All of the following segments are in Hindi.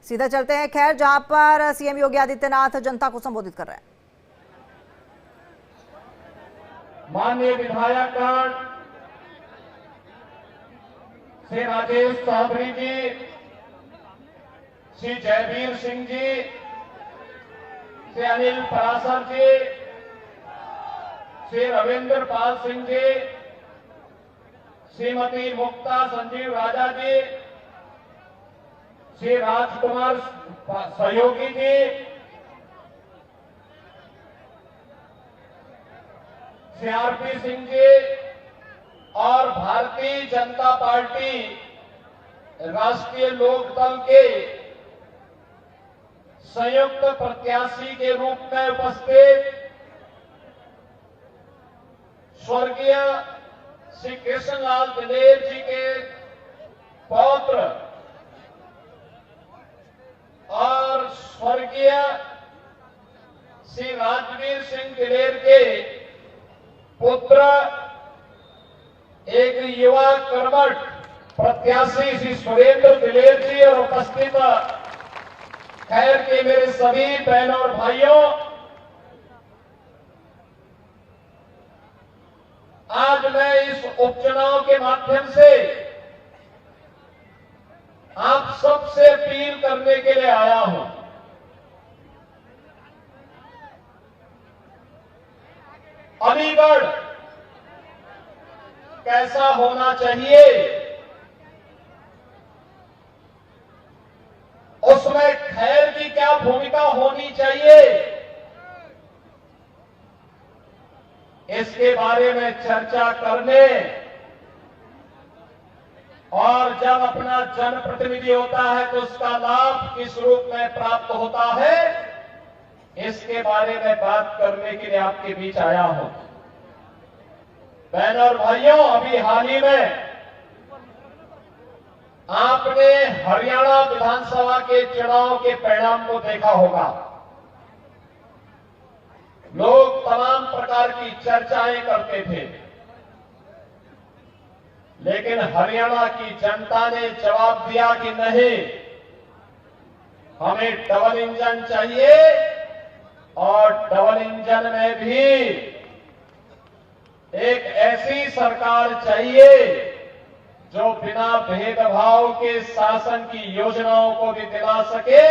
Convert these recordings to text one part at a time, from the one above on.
सीधा चलते हैं खैर, जहां पर सीएम योगी आदित्यनाथ जनता को संबोधित कर रहे हैं। माननीय विधायकगण श्री राजेश चौधरी जी, श्री जयवीर सिंह जी, श्री अनिल पराशर जी, श्री रविंद्र पाल सिंह जी, श्रीमती मुक्ता संजीव राजा जी, श्री राजकुमार सहयोगी जी, श्री आरपी सिंह जी और भारतीय जनता पार्टी राष्ट्रीय लोकदल के संयुक्त प्रत्याशी के रूप में उपस्थित स्वर्गीय श्री कृष्णलाल दिलेर जी के पौत्र और स्वर्गीय श्री राजवीर सिंह दिलेर के पुत्र एक युवा कर्मठ प्रत्याशी श्री सुरेंद्र दिलेर जी और उपस्थित खैर के मेरे सभी बहनों और भाइयों, आज मैं इस उपचुनाव के माध्यम से आप सबसे अपील करने के लिए आया हूं। अलीगढ़ कैसा होना चाहिए, उसमें खैर की क्या भूमिका होनी चाहिए, इसके बारे में चर्चा करने और जब अपना जनप्रतिनिधि होता है तो उसका लाभ किस रूप में प्राप्त होता है, इसके बारे में बात करने के लिए आपके बीच आया हूं। बहनों और भाइयों, अभी हाल ही में आपने हरियाणा विधानसभा के चुनाव के परिणाम को देखा होगा। लोग तमाम प्रकार की चर्चाएं करते थे, लेकिन हरियाणा की जनता ने जवाब दिया कि नहीं, हमें डबल इंजन चाहिए और डबल इंजन में भी एक ऐसी सरकार चाहिए जो बिना भेदभाव के शासन की योजनाओं को भी दिला सके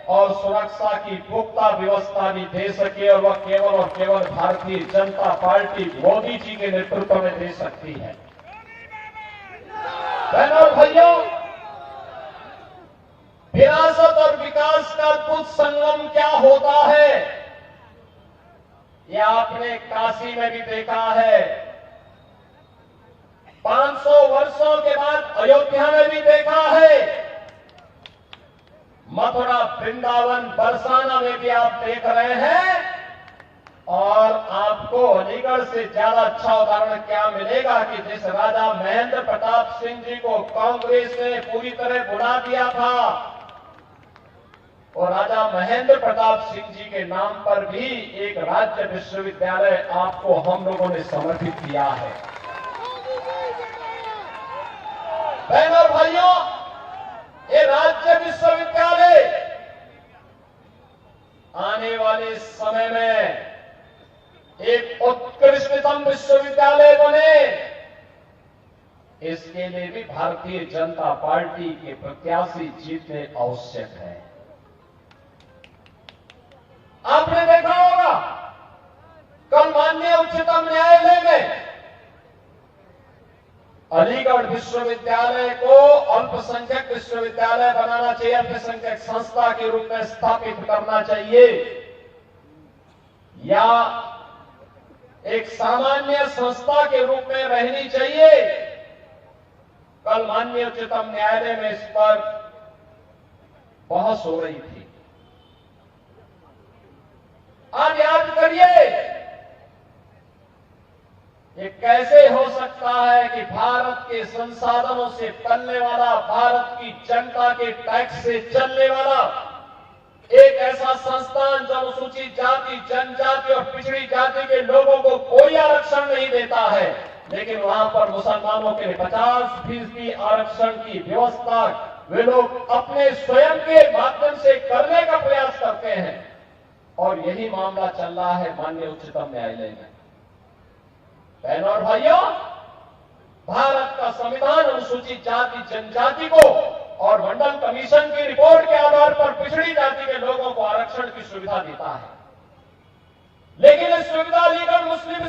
और सुरक्षा की पुख्ता व्यवस्था भी दे सके, और वह केवल और केवल भारतीय जनता पार्टी मोदी जी के नेतृत्व में दे सकती है। बहनों और भाइयों, विरासत और विकास का अद्भुत संगम क्या होता है, यह आपने काशी में भी देखा है, 500 वर्षों के बाद अयोध्या में भी देखा है, मथुरा, वृंदावन, बरसाना में भी आप देख रहे हैं। और आपको अलीगढ़ से ज्यादा अच्छा उदाहरण क्या मिलेगा कि जिस राजा महेंद्र प्रताप सिंह जी को कांग्रेस ने पूरी तरह भुला दिया था, और राजा महेंद्र प्रताप सिंह जी के नाम पर भी एक राज्य विश्वविद्यालय आपको हम लोगों ने समर्पित किया है। बहनों और भाइयों, ये राज्य विश्वविद्यालय आने वाले समय में एक उत्कृष्टतम विश्वविद्यालय बने, इसके लिए भी भारतीय जनता पार्टी के प्रत्याशी जीतने आवश्यक है। आपने देखा होगा कल माननीय उच्चतम न्यायालय में अलीगढ़ विश्वविद्यालय को अल्पसंख्यक विश्वविद्यालय बनाना चाहिए, अल्पसंख्यक संस्था के रूप में स्थापित करना चाहिए, या एक सामान्य संस्था के रूप में रहनी चाहिए। कल माननीय उच्चतम न्यायालय में इस पर बहस हो रही थी। आज याद करिए, ये कैसे हो सकता है कि भारत के संसाधनों से पलने वाला, भारत की जनता के टैक्स से चलने वाला एक ऐसा संस्थान जो अनुसूचित जाति, जनजाति और पिछड़ी जाति के लोगों को कोई आरक्षण नहीं देता है, लेकिन वहां पर मुसलमानों के लिए 50% आरक्षण की व्यवस्था वे लोग अपने स्वयं के माध्यम से करने का प्रयास करते हैं और यही मामला चल रहा है माननीय उच्चतम न्यायालय में। बहनों और भाइयों, भारत का संविधान अनुसूचित जाति जनजाति को और मंडल कमीशन की रिपोर्ट के आधार पर पिछड़ी जाति के लोगों को आरक्षण की सुविधा देता है, लेकिन इस सुविधा अलीगढ़ मुस्लिम